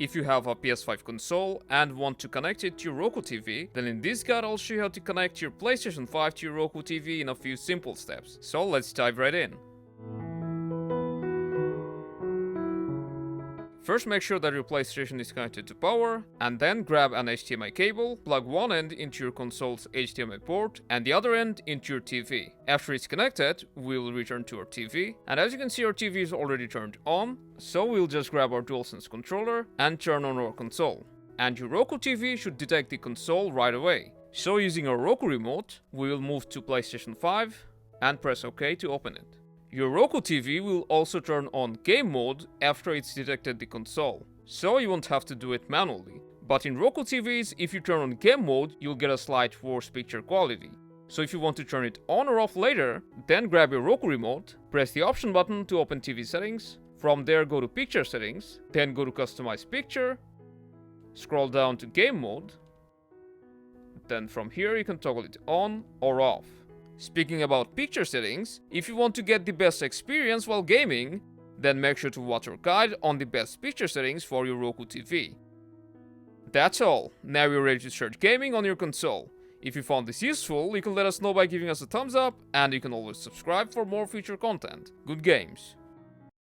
If you have a PS5 console and want to connect it to your Roku TV, then in this guide I'll show you how to connect your PlayStation 5 to your Roku TV in a few simple steps. So let's dive right in. First, make sure that your PlayStation is connected to power, and then grab an HDMI cable, plug one end into your console's HDMI port, and the other end into your TV. After it's connected, we'll return to our TV, and as you can see our TV is already turned on, so we'll just grab our DualSense controller and turn on our console. And your Roku TV should detect the console right away. So using our Roku remote, we will move to PlayStation 5 and press OK to open it. Your Roku TV will also turn on game mode after it's detected the console, so you won't have to do it manually. But in Roku TVs, if you turn on game mode, you'll get a slight worse picture quality. So if you want to turn it on or off later, then grab your Roku remote, press the option button to open TV settings, from there go to picture settings, then go to customize picture, scroll down to game mode, then from here you can toggle it on or off. Speaking about picture settings, if you want to get the best experience while gaming, then make sure to watch our guide on the best picture settings for your Roku TV. That's all, now you're ready to start gaming on your console. If you found this useful, you can let us know by giving us a thumbs up, and you can always subscribe for more future content. Good games!